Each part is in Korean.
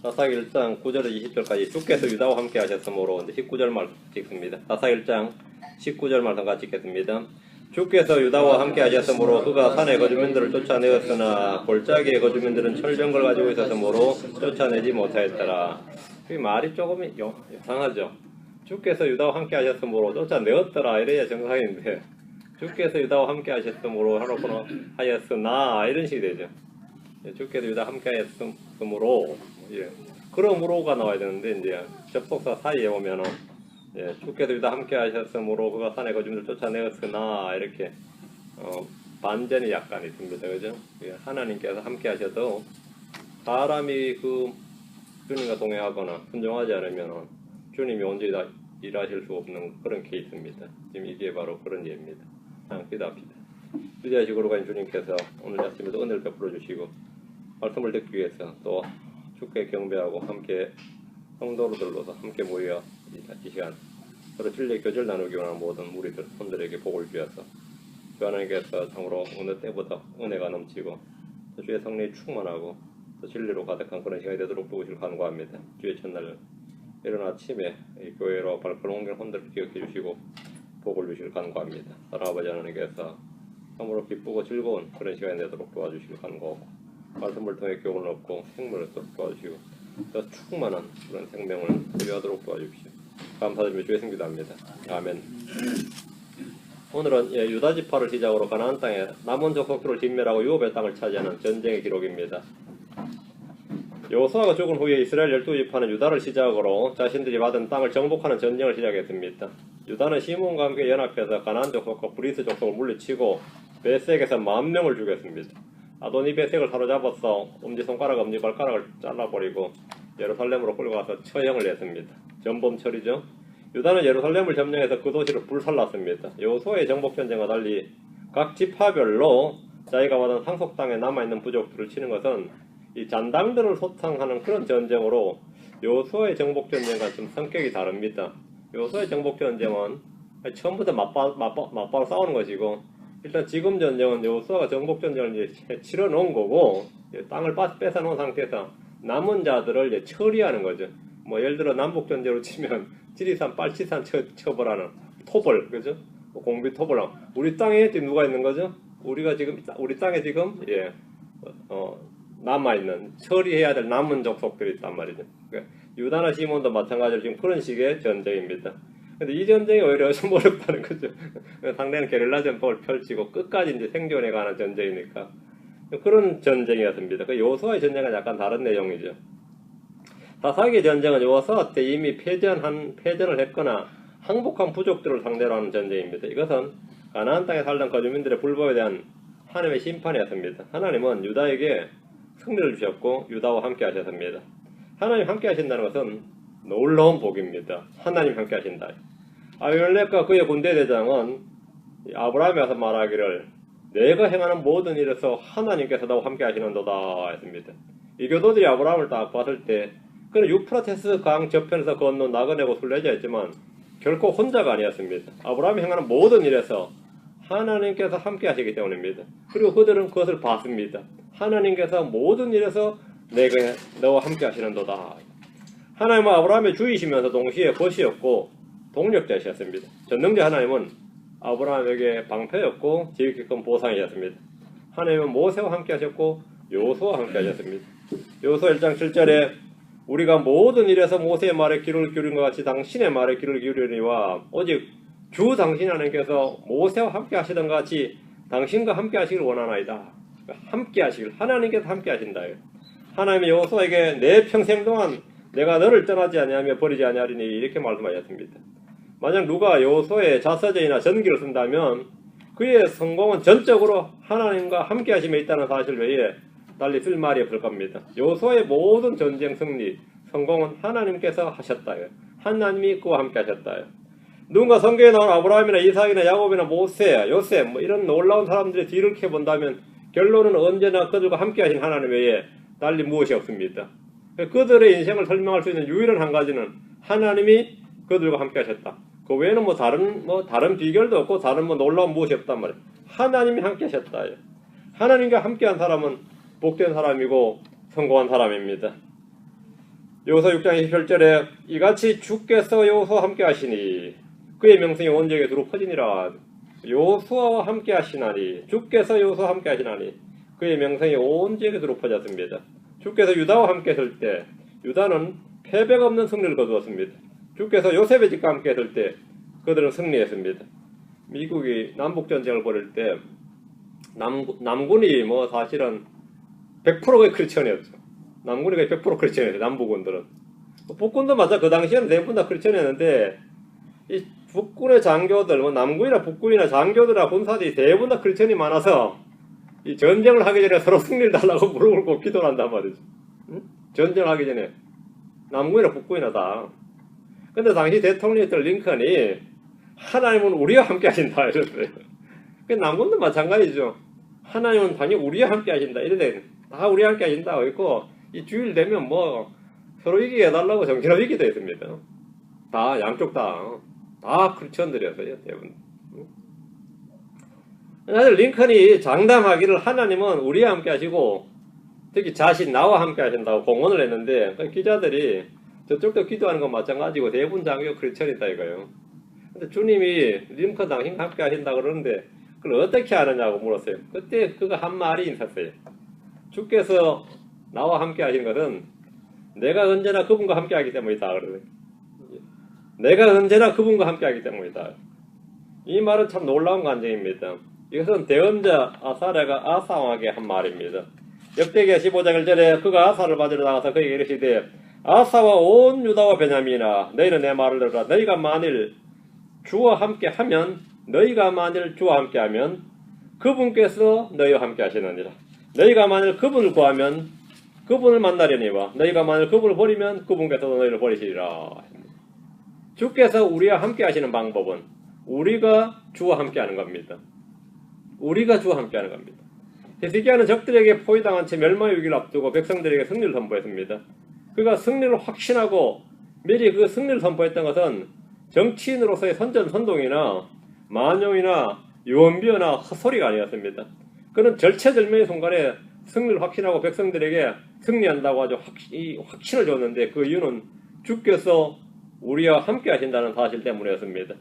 사사기 1장 9절에서 20절까지 주께서 유다와 함께 하셨으므로 19절 말씀 찍습니다. 사사기 1장 19절 말씀 같이 읽겠습니다. 주께서 유다와 함께 하셨으므로 그가 산의 거주민들을 쫓아내었으나 골짜기의 거주민들은 철병걸 가지고 있었으므로 쫓아내지 못하였더라. 이 말이 조금 이상하죠. 주께서 유다와 함께 하셨으므로 쫓아내었더라 이래야 정상인데 주께서 유다와 함께 하셨으므로 하였으나 이런 식이 되죠. 주께서 유다와 함께 하셨으므로 그러므로가 나와야 되는데 이제 접속사 사이에 오면은 주께서 유다 함께 하셨으므로 그가 산의 거주민을 쫓아내었으나 이렇게 반전이 약간 있습니다. 그죠? 하나님께서 함께 하셔도 사람이 그 주님과 동행하거나 순종하지 않으면 주님이 언제 일하실 수 없는 그런 케이스입니다. 지금 이게 바로 그런 예입니다. 기도합시다. 위대하시고 거룩한 주님께서 오늘 아침에도 은혜를 베풀어 주시고 말씀을 듣기 위해서 또 주께 경배하고 함께 성도들로서 함께 모여 이 시간 서로 진리의 교제를 나누기 원하는 모든 우리들 손들에게 복을 주셔서 주 하나님께서 참으로 어느 때보다 은혜가 넘치고 또 주의 성령이 충만하고 또 진리로 가득한 그런 시간이 되도록 도우시길 간구합니다. 주의 첫날 이른 아침에 이 교회로 발걸음 옮긴 혼들을 기억해 주시고 복을 주시길 간구합니다. 사랑하는 아버지 하나님께서 참으로 기쁘고 즐거운 그런 시간이 되도록 도와주시길 간구하고 말씀을 통해 교훈을 얻고 생명을 얻도록 도와주시고 또 충만한 그런 생명을 소유하도록 도와주십시오. 감사드리며 주의 성기도 합니다. 아멘. 오늘은 유다 지파를 시작으로 가나안 땅에 남은 족속들을 진멸하고 유업의 땅을 차지하는 전쟁의 기록입니다. 여호수아가 죽은 후에 이스라엘 12지파는 유다를 시작으로 자신들이 받은 땅을 정복하는 전쟁을 시작했습니다. 유다는 시몬과 함께 연합해서 가나안 족속과 브리스 족속을 물리치고 베색에서 10,000명을 죽였습니다. 아도니 베색을 사로잡아서 엄지손가락, 엄지발가락을 잘라버리고 예루살렘으로 끌고가서 처형을 했습니다. 전범처리죠. 유다는 예루살렘을 점령해서 그 도시를 불살랐습니다. 여호수아의 정복전쟁과 달리 각 지파별로 자기가 받은 상속 땅에 남아있는 부족들을 치는 것은 이 잔당들을 소탕하는 그런 전쟁으로 여호수아의 정복전쟁과 좀 성격이 다릅니다. 여호수아의 정복전쟁은 처음부터 맞바로 싸우는 것이고 일단 지금 전쟁은 여호수아가 정복전쟁을 이제 치러 놓은 거고 땅을 뺏어 놓은 상태에서 남은 자들을 이제 처리하는 거죠. 뭐 예를 들어 남북전쟁으로 치면 지리산, 빨치산 처벌하는 토벌, 그죠? 공비 토벌. 우리 땅에 지금 누가 있는 거죠? 우리 땅에 지금 남아있는 처리해야 될 남은 족속들이 있단 말이죠. 그러니까 유다나 시몬도 마찬가지로 지금 그런 식의 전쟁입니다. 근데 이 전쟁이 오히려 좀 어렵다는 거죠. 상대는 게릴라 전법을 펼치고 끝까지 이제 생존해가는 전쟁이니까 그런 전쟁이었습니다. 그 여호수아의 전쟁은 약간 다른 내용이죠. 사사기의 전쟁은 여호수아 때 이미 패전을 했거나 항복한 부족들을 상대로 하는 전쟁입니다. 이것은 가나안 땅에 살던 거주민들의 불법에 대한 하나님의 심판이었습니다. 하나님은 유다에게 승리를 주셨고 유다와 함께 하셨습니다. 하나님 함께 하신다는 것은 놀라운 복입니다. 하나님 함께 하신다. 아비멜렉과 그의 군대 대장은 아브라함이 와서 말하기를 내가 행하는 모든 일에서 하나님께서 나와 함께 하시는도다 했습니다. 이 교도들이 아브라함을 딱 봤을 때 그는 유프라테스 강 저편에서 건너 나그네고 순례자였지만 결코 혼자가 아니었습니다. 아브라함이 행하는 모든 일에서 하나님께서 함께 하시기 때문입니다. 그리고 그들은 그것을 봤습니다. 하나님께서 모든 일에서 내가 너와 함께 하시는도다. 하나님은 아브라함의 주이시면서 동시에 벗이었고 동력자이셨습니다. 전능자 하나님은 아브라함에게 방패였고 지극히 큰 보상이었습니다. 하나님은 모세와 함께 하셨고 여호수아와 함께 하셨습니다. 여호수아 1장 7절에 우리가 모든 일에서 모세의 말에 귀를 기울인 것 같이 당신의 말에 귀를 기울이니와 오직 주 당신 하나님께서 모세와 함께 하시던 것 같이 당신과 함께 하시길 원하나이다. 함께 하시길 하나님께서 함께 하신다. 하나님이 여호수아에게 내 평생 동안 내가 너를 떠나지 아니하며 버리지 아니하리니 이렇게 말씀하셨습니다. 만약 누가 여호수아의 자서전이나 전기를 쓴다면 그의 성공은 전적으로 하나님과 함께 하심에 있다는 사실 외에 달리 쓸 말이 없을 겁니다. 여호수아의 모든 전쟁 승리, 성공은 하나님께서 하셨다. 하나님이 그와 함께 하셨다. 누군가 성경에 나온 아브라함이나 이삭이나 야곱이나 모세, 요셉 뭐 이런 놀라운 사람들의 뒤를 캐본다면 결론은 언제나 그들과 함께 하신 하나님 외에 달리 무엇이 없습니다. 그들의 인생을 설명할 수 있는 유일한 한 가지는 하나님이 그들과 함께 하셨다. 그 외에는 다른 비결도 없고 다른 놀라운 무엇이 없단 말이에요. 하나님이 함께 하셨다. 하나님과 함께한 사람은 복된 사람이고 성공한 사람입니다. 요소 6장 28절에 이같이 주께서 여호수아와 함께 하시니 그의 명성이 온 지역에 두루 퍼지니라. 여호수아와 함께 하시나니 주께서 여호수아와 함께 하시나니 그의 명성이 온 지역에 두루 퍼졌습니다. 주께서 유다와 함께 했을 때 유다는 패배가 없는 승리를 거두었습니다. 주께서 요셉의 집과 함께 했을 때 그들은 승리했습니다. 미국이 남북전쟁을 벌일 때 남군이 뭐 사실은 100%의 크리스천이었죠. 남군이 거의 100% 크리스천이었어요. 남부군들은. 북군도 맞아. 그 당시에는 대부분 다 크리스천이었는데 이 북군의 장교들, 뭐 남군이나 북군이나 장교들이나 군사들이 대부분 다 크리스천이 많아서 이 전쟁을 하기 전에 서로 승리를 달라고 무릎 꿇고 기도를 한단 말이죠. 응? 전쟁을 하기 전에 남군이나 북군이나 다. 근데 당시 대통령이었던 링컨이 하나님은 우리와 함께 하신다 이랬어요. 남군도 마찬가지죠. 하나님은 당연히 우리와 함께 하신다 이래 다 우리와 함께 하신다 있고 이 주일 되면 뭐 서로 이기게 해달라고 정신없이 기도했습니다. 다 양쪽 다 크리스천들이었어요 대부분. 사실 링컨이 장담하기를 하나님은 우리와 함께 하시고 특히 자신 나와 함께 하신다고 공언을 했는데 기자들이 저쪽도 기도하는 건 마찬가지고 대부분 장교 크리스천이다 이거예요. 근데 주님이 링컨 당신과 함께 하신다 그러는데 그걸 어떻게 하느냐고 물었어요. 그때 그가 한 말이 있었어요. 주께서 나와 함께 하신 것은 내가 언제나 그분과 함께 하기 때문이다 그러거든요. 내가 언제나 그분과 함께 하기 때문이다. 이 말은 참 놀라운 간증입니다. 이것은 대언자 아사랴가 아사왕에게 한 말입니다. 역대기야 15장 1절에 그가 아사를 받으러 나가서 그에게 이르시되 아사와 온 유다와 베냐민이나 너희는 내 말을 들으라. 너희가 만일 주와 함께 하면 그분께서 너희와 함께 하시느니라. 너희가 만일 그분을 구하면 그분을 만나려니와 너희가 만일 그분을 버리면 그분께서도 너희를 버리시리라. 주께서 우리와 함께 하시는 방법은 우리가 주와 함께 하는 겁니다. 우리가 주와 함께 하는 겁니다. 히스기야는 적들에게 포위당한 채 멸망의 위기를 앞두고 백성들에게 승리를 선포했습니다. 그가 승리를 확신하고 미리 그 승리를 선포했던 것은 정치인으로서의 선전선동이나 만용이나 유언비어나 헛소리가 아니었습니다. 그는 절체절명의 순간에 승리를 확신하고 백성들에게 승리한다고 아주 확신을 줬는데 그 이유는 주께서 우리와 함께 하신다는 사실 때문이었습니다.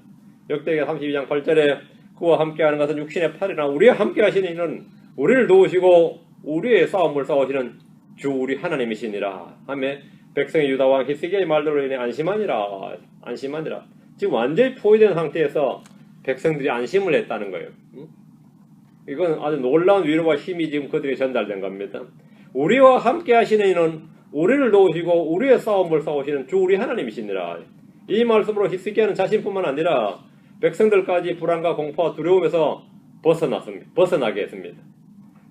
역대기 32장 8절에 그와 함께하는 것은 육신의 팔이나 우리와 함께 하시는 이는 우리를 도우시고 우리의 싸움을 싸우시는 주 우리 하나님이시니라 하며 백성의 유다왕 히스기야의 말들로 인해 안심하니라. 지금 완전히 포위된 상태에서 백성들이 안심을 했다는 거예요. 이건 아주 놀라운 위로와 힘이 지금 그들에게 전달된 겁니다. 우리와 함께 하시는 이는 우리를 도우시고 우리의 싸움을 싸우시는 주 우리 하나님이시니라. 이 말씀으로 히스기야는 자신뿐만 아니라 백성들까지 불안과 공포와 두려움에서 벗어나게 했습니다.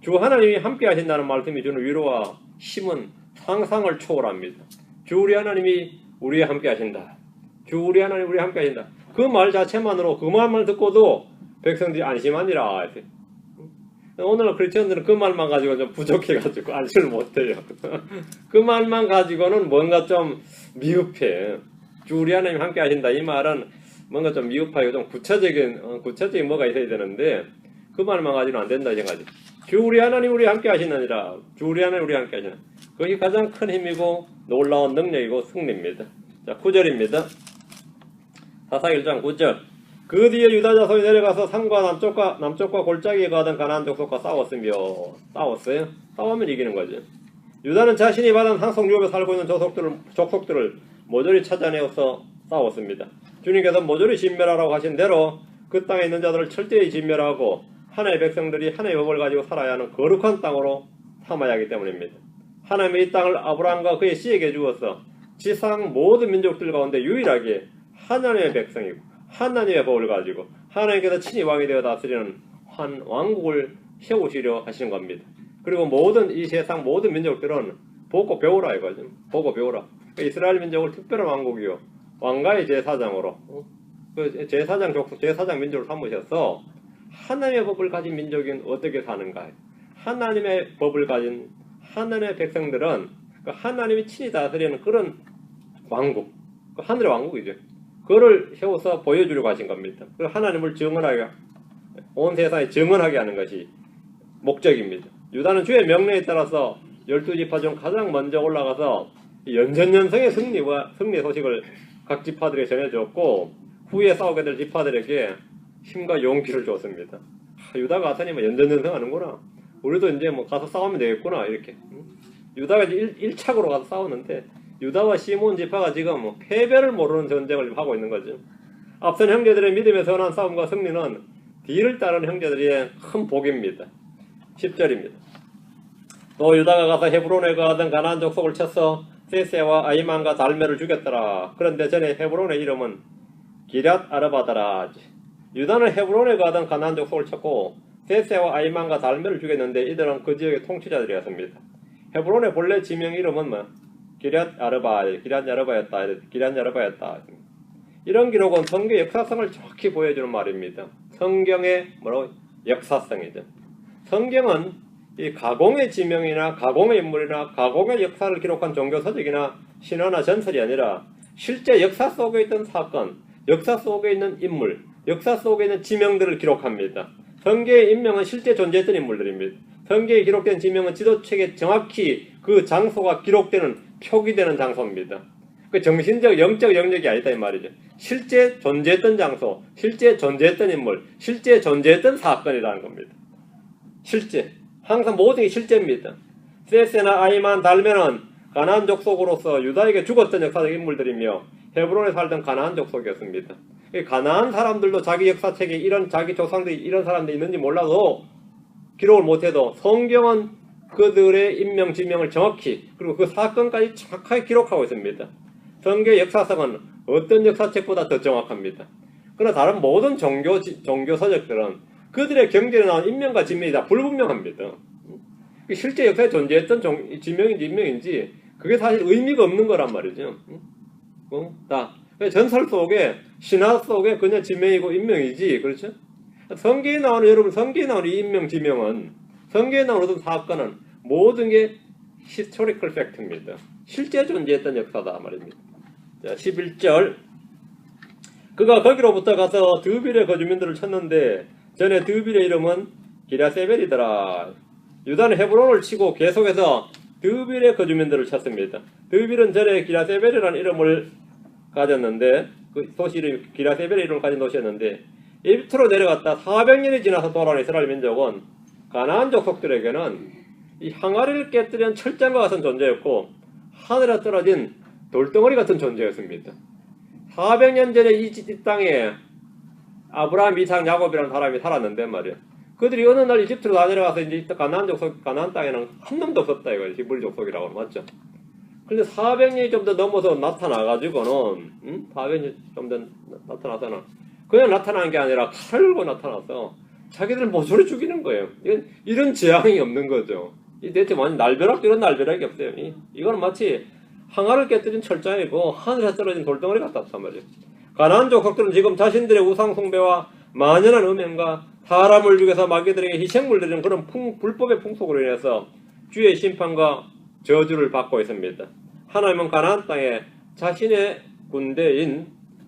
주 하나님이 함께 하신다는 말씀이 주는 위로와 힘은 상상을 초월합니다. 주 우리 하나님이 우리와 함께 하신다. 주 우리 하나님 우리와 함께 하신다. 그 말 자체만으로 그 말만 듣고도 백성들이 안심하니라. 오늘 크리스천들은 그 말만 가지고 좀 부족해가지고 안심을 못해요. 그 말만 가지고는 뭔가 좀 미흡해. 주 우리 하나님 함께 하신다. 이 말은 뭔가 좀 미흡하고 좀 구체적인 뭐가 있어야 되는데 그 말만 가지고는 안 된다 생각하지. 주 우리 하나님 우리 함께 하시느니라. 주 우리 하나님 우리 함께 하시느니라. 그것이 가장 큰 힘이고 놀라운 능력이고 승리입니다. 자, 9절입니다. 사사기 1장 9절. 그 뒤에 유다 자손이 내려가서 산과 남쪽과 골짜기에 가던 가나안 족속과 싸웠어요. 싸우면 이기는 거죠. 유다는 자신이 받은 상속 유업에 살고 있는 족속들을 모조리 찾아내어서 싸웠습니다. 주님께서 모조리 진멸하라고 하신 대로 그 땅에 있는 자들을 철저히 진멸하고 하나님의 백성들이 하나님의 법을 가지고 살아야 하는 거룩한 땅으로 삼아야 하기 때문입니다. 하나님의 이 땅을 아브라함과 그의 씨에게 주어서 지상 모든 민족들 가운데 유일하게 하나님의 백성이고 하나님의 법을 가지고 하나님께서 친히 왕이 되어 다스리는 한 왕국을 세우시려 하시는 겁니다. 그리고 이 세상 모든 민족들은 보고 배우라 이거죠. 보고 배우라. 이스라엘 민족을 특별한 왕국이요. 왕가의 제사장으로 제사장 민족을 삼으셔서 하나님의 법을 가진 민족인 어떻게 사는가. 하나님의 법을 가진 하나님의 백성들은 하나님이 친히 다스리는 그런 왕국, 하늘의 왕국이죠. 그거를 세워서 보여주려고 하신 겁니다. 그리고 하나님을 온 세상에 증언하게 하는 것이 목적입니다. 유다는 주의 명령에 따라서 12지파 중 가장 먼저 올라가서 연전연승의 승리 소식을 각 지파들에게 전해주었고 후에 싸우게 될 지파들에게 힘과 용기를 줬습니다. 유다가 가서니만 연전연승 하는구나. 우리도 이제 뭐 가서 싸우면 되겠구나 이렇게. 유다가 이제 1착으로 가서 싸우는데 유다와 시몬 지파가 지금 뭐 패배를 모르는 전쟁을 하고 있는 거죠. 앞선 형제들의 믿음에 선한 싸움과 승리는 뒤를 따르는 형제들의 큰 복입니다. 10절입니다. 또 유다가 가서 헤브론에 거하던 가나안 족속을 쳤어 세세와 아이만과 달메를 죽였더라. 그런데 전에 헤브론의 이름은 기럇 아르바더라. 유다는 헤브론에 거하던 가나안 족속을 쳤고 세세와 아이만과 달메를 죽였는데 이들은 그 지역의 통치자들이었습니다. 헤브론의 본래 지명 이름은 뭐 기럇 아르바였다. 이런 기록은 성경의 역사성을 정확히 보여주는 말입니다. 성경의 뭐라고? 역사성이죠. 성경은 이 가공의 지명이나 가공의 인물이나 가공의 역사를 기록한 종교서적이나 신화나 전설이 아니라 실제 역사 속에 있던 사건, 역사 속에 있는 인물, 역사 속에 있는 지명들을 기록합니다. 성경의 인명은 실제 존재했던 인물들입니다. 성경에 기록된 지명은 지도책에 정확히 그 장소가 기록되는, 표기되는 장소입니다. 그 정신적, 영적 영역이 아니다 이 말이죠. 실제 존재했던 장소, 실제 존재했던 인물, 실제 존재했던 사건이라는 겁니다. 실제. 항상 모든 게 실제입니다. 세세나 아이만 달메는 가나안 족속으로서 유다에게 죽었던 역사적 인물들이며 헤브론에 살던 가나안 족속이었습니다. 가나안 사람들도 자기 역사책에 이런 자기 조상들이 이런 사람들이 있는지 몰라도 기록을 못해도 성경은 그들의 인명, 지명을 정확히 그리고 그 사건까지 정확하게 기록하고 있습니다. 성경의 역사성은 어떤 역사책보다 더 정확합니다. 그러나 다른 모든 종교 서적들은 그들의 경전에 나온 인명과 지명이 다 불분명합니다. 실제 역사에 존재했던 지명인지 인명인지 그게 사실 의미가 없는 거란 말이죠. 전설 속에 신화 속에 그냥 지명이고 인명이지, 그렇죠? 성경에 나오는 여러분 성경에 나오는 이 인명 지명은 성경에 나오는 어떤 사건은 모든 게 historical fact입니다. 실제 존재했던 역사다 말입니다. 자, 11절. 그가 거기로부터 가서 드빌의 거주민들을 쳤는데 전에 드빌의 이름은 기랴세벨이더라. 유다는 헤브론을 치고 계속해서 드빌의 거주민들을 쳤습니다. 드빌은 전에 기랴세벨이라는 이름을 가졌는데 그 도시 이름 기랴세벨의 이름을 가진 도시였는데 이집트로 내려갔다 400년이 지나서 돌아온 이스라엘 민족은 가나안 족속들에게는 이 항아리를 깨뜨린 철장과 같은 존재였고 하늘에 떨어진 돌덩어리 같은 존재였습니다. 400년 전에 이 땅에 아브라함, 이삭, 야곱이라는 사람이 살았는데 말이야. 그들이 어느 날 이집트로 다 내려가서 이제 가나안 땅에는 한 놈도 없었다 이거지. 히브리 족속이라고 맞죠? 그런데 400년이 좀 더 넘어서 나타나가지고는 400년 좀 더 나타나서는 그냥 나타난 게 아니라 칼을 들고 나타나서 자기들 모조리 죽이는 거예요. 이런 재앙이 없는 거죠. 대체 완전 날벼락 이런 날벼락이 없어요. 이거는 마치 항아를 깨뜨린 철장이고 하늘에 떨어진 돌덩어리 같았단 말이에요. 가나안 족속들은 지금 자신들의 우상 숭배와 만연한 음행과 사람을 죽여서 마귀들에게 희생물 드리는 그런 불법의 풍속으로 인해서 주의 심판과 저주를 받고 있습니다. 하나님은 가나안 땅에 자신의 군대인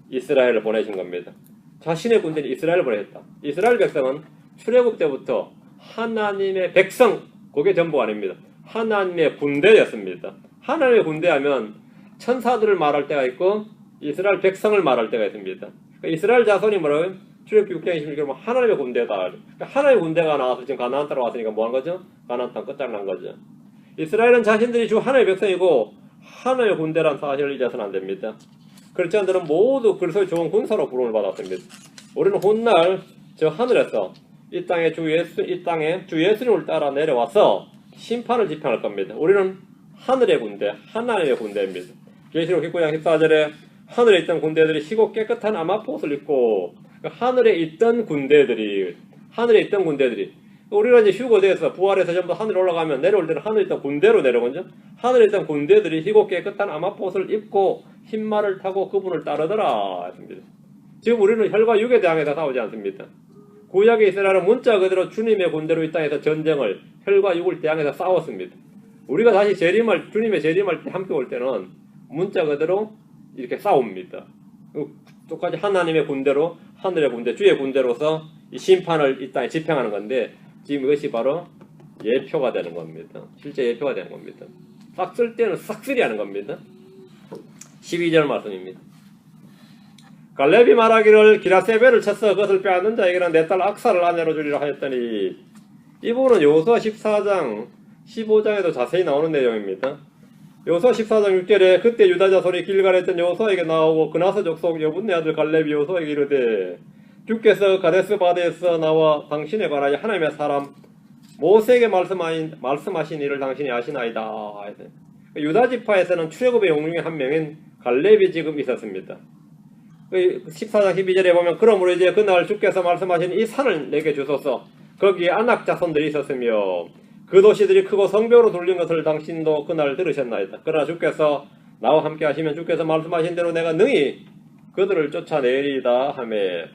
이스라엘을 보내신 겁니다. 자신의 군대인 이스라엘을 보내셨다. 이스라엘 백성은 출애굽 때부터 하나님의 백성, 그게 전부가 아닙니다. 하나님의 군대였습니다. 하나님의 군대하면 천사들을 말할 때가 있고 이스라엘 백성을 말할 때가 있습니다. 그러니까 이스라엘 자손이 뭐라고요? 출애굽기 6장 26절 하나님의 군대다. 그러니까 하나님의 군대가 나와서 지금 가나안 땅으로 왔으니까 뭐 한 거죠? 가나안 땅 끝장난 거죠. 이스라엘은 자신들이 주 하나님의 백성이고 하나님의 군대란 사실을 잊어서는 안 됩니다. 크리스천들은 모두 그리스도의 좋은 군사로 부름을 받았습니다. 우리는 훗날 저 하늘에서 이 땅에 주 예수님을 따라 내려와서 심판을 집행할 겁니다. 우리는 하늘의 군대, 하나님의 군대입니다. 계시록 19장 14절에 하늘에 있던 군대들이 희고 깨끗한 아마포옷을 입고 하늘에 있던 군대들이 우리가 이제 휴거돼서 부활해서 전부 하늘에 올라가면 내려올 때는 하늘에 있던 군대로 내려오죠. 하늘에 있던 군대들이 희고 깨끗한 아마포옷을 입고 흰말을 타고 그분을 따르더라 했습니다. 지금 우리는 혈과 육에 대항해서 싸우지 않습니다. 구약의 이스라엘은 문자 그대로 주님의 군대로 이 땅에서 전쟁을 혈과 육을 대항해서 싸웠습니다. 우리가 다시 주님의 재림할 때 함께 올 때는 문자 그대로 이렇게 싸웁니다. 똑같이 하나님의 군대로 하늘의 군대, 주의 군대로서 이 심판을 이 땅에 집행하는 건데 지금 이것이 바로 예표가 되는 겁니다. 실제 예표가 되는 겁니다. 딱 쓸 때는 싹쓸이 하는 겁니다. 12절 말씀입니다. 갈렙이 말하기를 기라세벨을 쳤어 그것을 빼앗는 자에게는 내 딸 악사를 아내로 주리라 하였더니, 이 부분은 여호수아 14장 15장에도 자세히 나오는 내용입니다. 여호수아 14장 6절에 그때 유다 자손이 길갈에 있던 여호수아에게 나오고 그나스 족속 여분네 아들 갈렙이 여호수아에게 이르되, 주께서 가데스 바데에서 나와 당신에 관하여 하나님의 사람 모세에게 말씀하신 일을 당신이 아시나이다. 유다 지파에서는 출애굽의 영웅 중에 한 명인 갈렙이 지금 있었습니다. 14장 12절에 보면, 그러므로 이제 그날 주께서 말씀하신 이 산을 내게 주소서. 거기에 아낙 자손들이 있었으며 그 도시들이 크고 성벽으로 둘린 것을 당신도 그날 들으셨나이다. 그러나 주께서 나와 함께 하시면 주께서 말씀하신 대로 내가 능히 그들을 쫓아내리다 하매,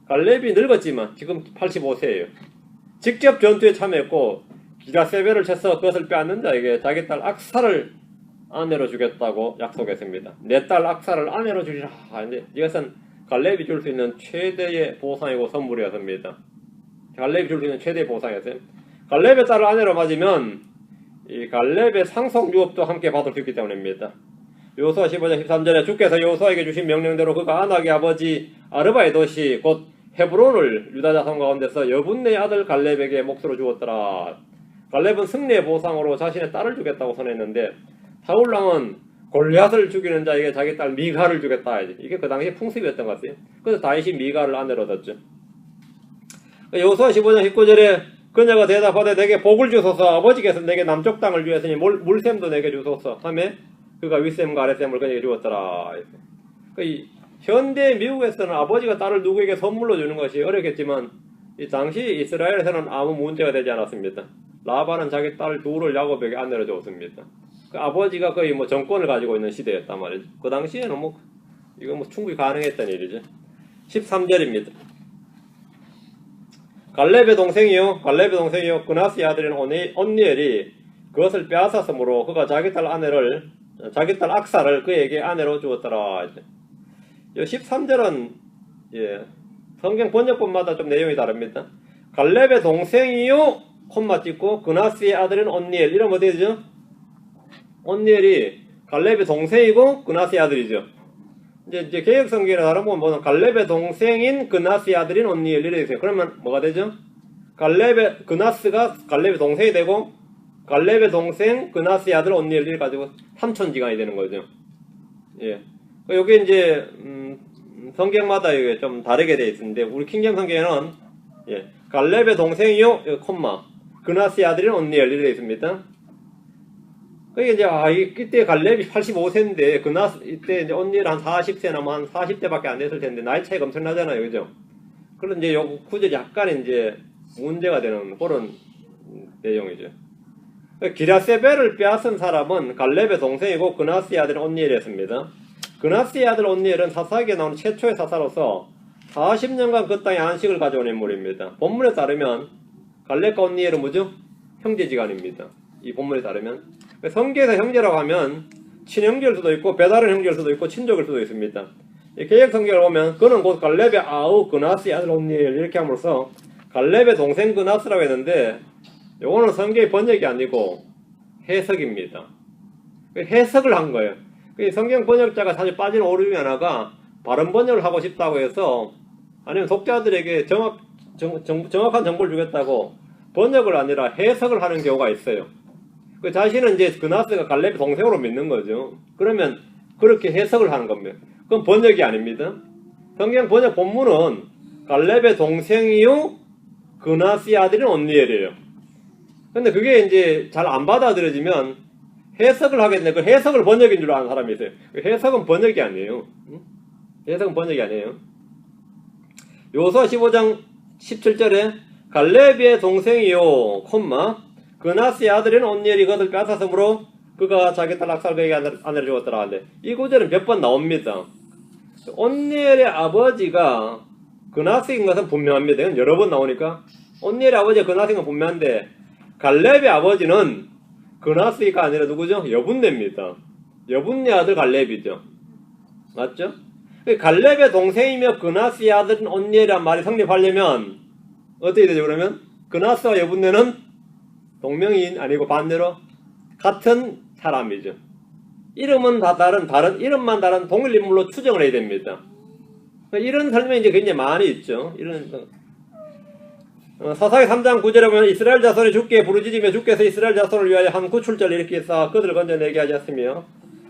갈렙이 늙었지만 지금 85세예요. 직접 전투에 참여했고 기라세벨을 쳐서 그것을 빼앗는 자에게 자기 딸 악사를 아내로 주겠다고 약속했습니다. 내 딸 악사를 아내로 주리라. 이것은 갈렙이 줄 수 있는 최대의 보상이고 선물이었습니다. 갈렙이 줄 수 있는 최대의 보상이었어요. 갈렙의 딸을 아내로 맞으면 이 갈렙의 상속 유업도 함께 받을 수 있기 때문입니다. 여호수아 15장 13절에 주께서 여호수아에게 주신 명령대로 그가 아낙의 아버지 아르바의 도시 곧 헤브론을 유다 자손 가운데서 여분네 아들 갈렙에게 몫으로 주었더라. 갈렙은 승리의 보상으로 자신의 딸을 주겠다고 선했는데, 사울왕은 골리앗을 죽이는 자에게 자기 딸 미가를 주겠다. 이게 그 당시에 풍습이었던 것 같아요. 그래서 다윗이 미가를 아내로 얻었죠. 여호수아 15장 19절에 그녀가 대답하되 내게 복을 주소서. 아버지께서 내게 남쪽 땅을 주었으니 물샘도 내게 주소서 하며 그가 윗샘과 아랫샘을 그에게 주었더라. 현대 미국에서는 아버지가 딸을 누구에게 선물로 주는 것이 어렵겠지만, 이 당시 이스라엘에서는 아무 문제가 되지 않았습니다. 라반은 자기 딸 둘을 야곱에게 아내로 줬습니다. 그 아버지가 거의 정권을 가지고 있는 시대였단 말이죠. 그 당시에는 이거 충분히 가능했던 일이죠. 13절입니다. 갈렙의 동생이요 그나스의 아들인 온니엘이 그것을 빼앗았으므로 그가 자기 딸 악사를 그에게 아내로 주었더라. 13절은 성경 번역본마다 좀 내용이 다릅니다. 갈렙의 동생이요 콤마 찍고 그나스의 아들인 온니엘, 이러면 어떻게 되죠? 온니엘이 갈렙의 동생이고 그나스의 아들이죠. 이제 개혁 성경에 다른 부분 보면 갈렙의 동생인 그나스의 아들인 온니엘 이렇게 있어요. 그러면 뭐가 되죠? 그나스가 갈렙의 동생이 되고 갈렙의 동생 그나스의 아들 온니엘을 가지고 삼촌지간이 되는 거죠. 예. 여기 이제 성경마다 이게 좀 다르게 되어 있는데, 우리 킹잼 성경에는 갈렙의 동생이요 콤마 그나스의 아들인 온니엘 이렇게 되어 있습니다. 그게 이제 이때 갈렙이 85세인데 이때 이제 온니엘 한 40세나 한 40대밖에 안 됐을 텐데 나이 차이가 엄청나잖아요, 그죠? 그런 이제 요 구절이 약간 이제 문제가 되는 그런 내용이죠. 기라세벨을 빼앗은 사람은 갈렙의 동생이고 그나스의 아들 온니엘이었습니다. 그나스의 아들 온니엘은 사사기에 나오는 최초의 사사로서 40년간 그 땅에 안식을 가져온 인물입니다. 본문에 따르면 갈렙과 온니엘은 뭐죠? 형제지간입니다. 이 본문에 따르면 성경에서 형제라고 하면 친형제일 수도 있고 배다른 형제일 수도 있고 친족일 수도 있습니다. 개역 성경을 보면 그는 곧 갈렙의 아우 그나스의 아들 온니엘 이렇게 함으로써 갈렙의 동생 그나스라고 했는데, 요거는 성경의 번역이 아니고 해석입니다. 해석을 한 거예요. 성경 번역자가 사실 빠진 오류 중에 하나가 바른 번역을 하고 싶다고 해서, 아니면 독자들에게 정확한 정보를 주겠다고 번역을 아니라 해석을 하는 경우가 있어요. 자신은 이제 그나스가 갈렙의 동생으로 믿는 거죠. 그러면 그렇게 해석을 하는 겁니다. 그건 번역이 아닙니다. 성경 번역 본문은 갈렙의 동생이요 그나스의 아들인 온니엘이에요. 근데 그게 이제 잘 안 받아들여지면 해석을 하게 되는데, 그 해석을 번역인 줄 아는 사람이 있어요. 해석은 번역이 아니에요. 해석은 번역이 아니에요. 여호수아 15장 17절에 갈렙의 동생이요 콤마 그나스의 아들인 온니엘이 그것을 빼앗았으므로 그가 자기 딸 악사를 그에게 아내를 주었더라 하는데, 이 구절은 몇 번 나옵니다. 온니엘의 아버지가 그나스인 것은 분명합니다. 이건 여러 번 나오니까 온니엘의 아버지가 그나스인 건 분명한데, 갈렙의 아버지는 그나스가 아니라 누구죠? 여분네입니다. 여분네 아들 갈렙이죠. 맞죠? 갈렙의 동생이며 그나스의 아들인 온니엘이란 말이 성립하려면 어떻게 되죠? 그러면 그나스와 여분네는 동명이인 아니고 반대로 같은 사람이죠. 이름은 다 다른 이름만 다른 동일 인물로 추정을 해야 됩니다. 이런 설명이 이제 굉장히 많이 있죠. 이런 사사기 3장 9절에 보면 이스라엘 자손이 주께 부르짖으며 주께서 이스라엘 자손을 위하여 한 구출자를 일으키사 그들을 건져내게 하셨으며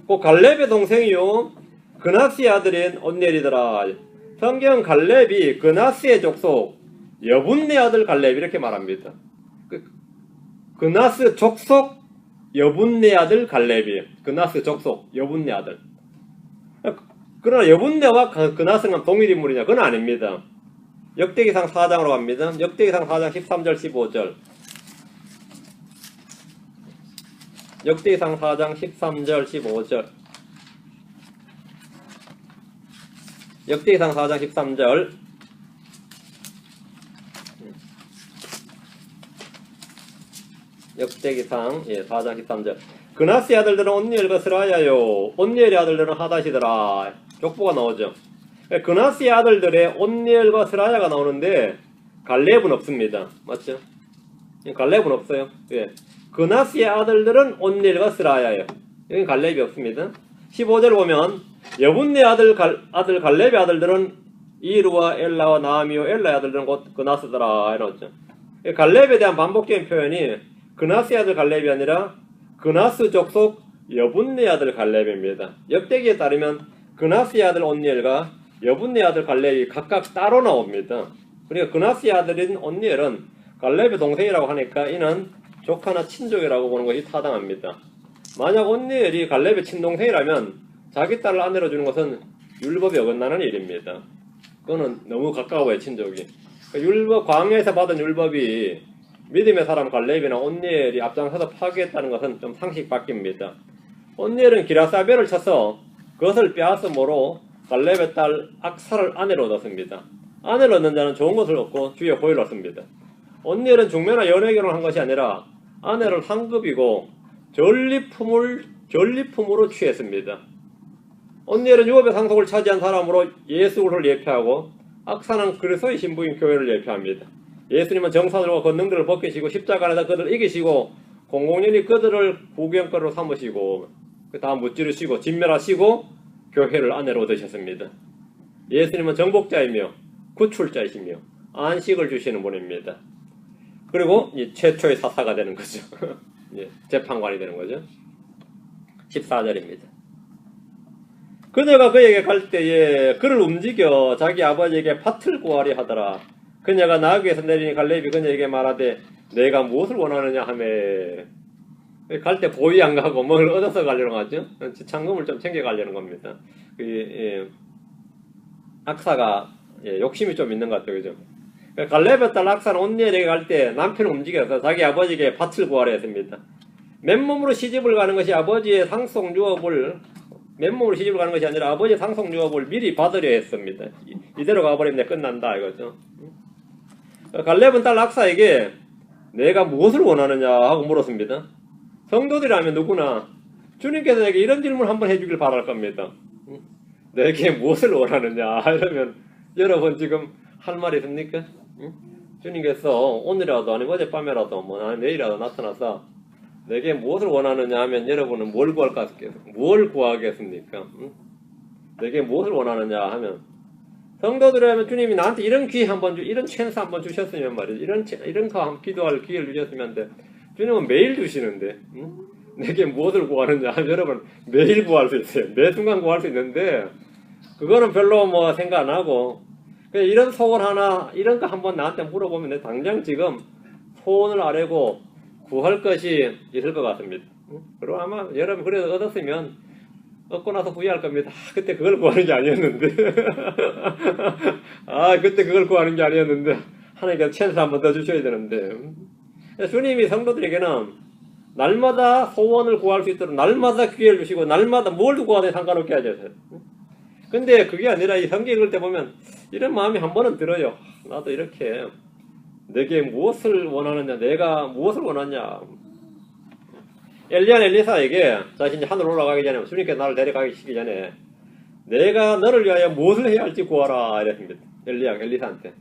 그 갈렙의 동생이요 그나스의 아들인 온넬이더라. 성경 갈렙이 그나스의 족속 여분네 아들 갈렙 이렇게 말합니다. 그나스 족속 여분네 아들 갈렙이에요. 그나스 족속 여분네 아들. 그러나 여분네와 그나스는 동일 인물이냐? 그건 아닙니다. 역대기상 4장으로 갑니다. 역대기상 4장 13절 15절. 역대기상 4장 13절 15절. 역대기상 4장 13절. 역대기상 4장 13절. 그나스의 아들들은 온니엘과 스라야요. 온니엘의 아들들은 하다시더라. 족보가 나오죠. 그나스의 아들들의 온니엘과 스라야가 나오는데 갈렙은 없습니다. 맞죠? 갈렙은 없어요. 예. 그나스의 아들들은 온니엘과 스라야예요. 여기 갈렙이 없습니다. 15절 보면 여분네 아들 갈렙의 아들들은 이루와 엘라와 나아미오 엘라의 아들들은 곧 그나스더라 이렇죠. 갈렙에 대한 반복적인 표현이 그나스의 아들 갈렙이 아니라 그나스 족속 여분네 아들 갈렙입니다. 역대기에 따르면 그나스의 아들 온니엘과 여분네 아들 갈렙이 각각 따로 나옵니다. 그러니까 그나스의 아들인 온니엘은 갈렙의 동생이라고 하니까 이는 조카나 친족이라고 보는 것이 타당합니다. 만약 온니엘이 갈렙의 친동생이라면 자기 딸을 아내로 주는 것은 율법에 어긋나는 일입니다. 그거는 너무 가까워요, 친족이. 율법, 광야에서 받은 율법이 믿음의 사람 갈렙이나 온니엘이 앞장서서 파괴했다는 것은 좀 상식 바뀝니다. 온니엘은 기라사벨을 쳐서 그것을 빼앗음으로 갈렙의 딸 악사를 아내로 얻었습니다. 아내를 얻는 자는 좋은 것을 얻고 주의 호의를 얻습니다. 온니엘은 중매나 연애 결혼을 한 것이 아니라 아내를 상급이고 전리품으로 취했습니다. 온니엘은 유업의 상속을 차지한 사람으로 예수 그리스도를 예표하고 악사는 그리스도의 신부인 교회를 예표합니다. 예수님은 정사들과 권능들을 벗기시고 십자가 안에서 그들을 이기시고 공공연히 그들을 구경거리로 삼으시고 그 다음 무찌르시고 진멸하시고 교회를 아내로 얻으셨습니다. 예수님은 정복자이며 구출자이시며 안식을 주시는 분입니다. 그리고 최초의 사사가 되는 거죠. 재판관이 되는 거죠. 14절입니다. 그녀가 그에게 갈 때에 그를 움직여 자기 아버지에게 밭을 구하려 하더라. 그녀가 나귀에서 내리니 갈렙이 그녀에게 말하되 내가 무엇을 원하느냐 하며 갈 때 보이 안 가고 뭘 얻어서 가려고 하죠. 지창금을 좀 챙겨 가려는 겁니다. 악사가 욕심이 좀 있는 것 같아요. 그죠? 갈렙의 딸 악사는 온니엘에게 갈 때 남편을 움직여서 자기 아버지에게 밭을 구하려 했습니다. 맨몸으로 시집을 가는 것이 아버지의 상속 유업을 맨몸으로 시집을 가는 것이 아니라 아버지의 상속 유업을 미리 받으려 했습니다. 이대로 가버리면 끝난다 이거죠. 갈렙은 딸 악사에게 내가 무엇을 원하느냐 하고 물었습니다. 성도들이라면 누구나 주님께서 내게 이런 질문 한번 해주길 바랄 겁니다. 내게 무엇을 원하느냐 이러면 여러분 지금 할 말이 있습니까? 주님께서 오늘이라도 아니면 어젯밤이라도 내일이라도 나타나서 내게 무엇을 원하느냐 하면 여러분은 뭘 구하겠습니까? 내게 무엇을 원하느냐 하면 성도들이라면 주님이 나한테 이런 기회 한번 이런 찬스 한번 주셨으면 말이죠. 이런 거 기도할 기회를 주셨으면 돼. 주님은 매일 주시는데 내게 무엇을 구하느냐 하면 여러분 매일 구할 수 있어요. 매 순간 구할 수 있는데 그거는 별로 생각 안 하고 그냥 이런 소원 하나 이런 거 한번 나한테 물어보면 내 당장 지금 소원을 아뢰고 구할 것이 있을 것 같습니다. 그리고 아마 여러분 그래서 얻었으면 얻고 나서 후회할 겁니다. 그때 그걸 구하는 게 아니었는데 그때 그걸 구하는 게 아니었는데 하나님께서 찬스 한 번 더 주셔야 되는데 주님이 성도들에게는 날마다 소원을 구할 수 있도록 날마다 기회를 주시고 날마다 뭘 구하든 상관없게 하셨어요. 근데 그게 아니라 이 성경 읽을 때 보면 이런 마음이 한 번은 들어요. 나도 이렇게 내게 무엇을 원하느냐 내가 무엇을 원하냐. 엘리야는 엘리사에게 자신이 하늘 올라가기 전에 주님께서 나를 데려가시기 전에 내가 너를 위하여 무엇을 해야 할지 구하라 이랬습니다. 엘리사한테.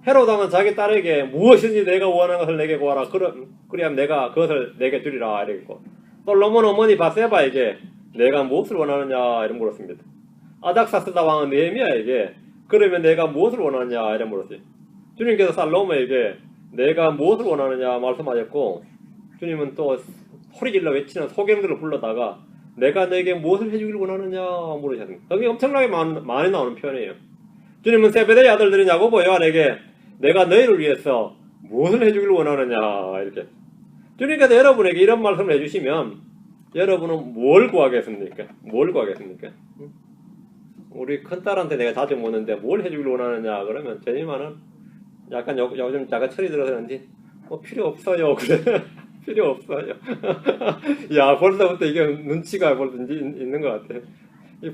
헤롯 왕은 자기 딸에게 무엇이든지 내가 원하는 것을 내게 구하라. 그래야 내가 그것을 내게 주리라 이랬고 솔로몬 어머니 바세바에게 내가 무엇을 원하느냐 이런 물었습니다. 아닥사스다 왕은 느헤미야에게 그러면 내가 무엇을 원하느냐 이런 물었어요. 주님께서 살로몬에게 내가 무엇을 원하느냐 말씀하셨고 주님은 또 소리질러 외치는 소경들을 불러다가 내가 너에게 무엇을 해주길 원하느냐 물으셨습니다. 여기 엄청나게 많이 나오는 표현이에요. 주님은 세베대의 아들들인 야고보 요한에게 내가 너희를 위해서 무엇을 해주길 원하느냐 이렇게. 주님께서 여러분에게 이런 말씀을 해주시면 여러분은 뭘 구하겠습니까? 뭘 구하겠습니까? 우리 큰딸한테 내가 자주 묻는데 뭘 해주길 원하느냐 그러면 제니만은 약간 요즘 자가 철이 들어서 그런지 필요 없어요 그래. 필요 없어요. 야 벌써부터 이게 눈치가 벌써 있는 것 같아.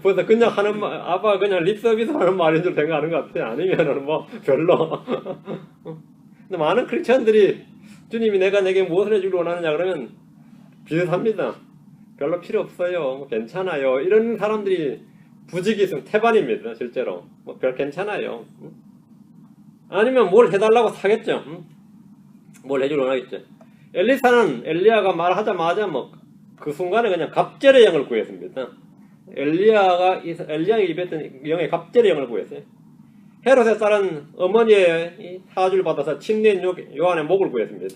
벌써 그냥 하는 말, 아빠 그냥 립서비스 하는 말인 줄 생각하는 것 같아. 아니면은 뭐 별로. 근데 많은 크리스천들이 주님이 내게 무엇을 해주길 원하느냐 그러면 비슷합니다. 별로 필요 없어요. 뭐 괜찮아요. 이런 사람들이 부직이 있으면 태반입니다. 실제로. 뭐 별 괜찮아요. 아니면 뭘 해달라고 사겠죠. 뭘 해주길 원하겠죠. 엘리사는 엘리야가 말하자마자 뭐 그 순간에 그냥 갑절의 영을 구했습니다. 엘리야가 입에 있던 영의 갑절의 영을 구했어요. 헤롯의 딸은 어머니의 사주를 받아서 침례인 요한의 목을 구했습니다.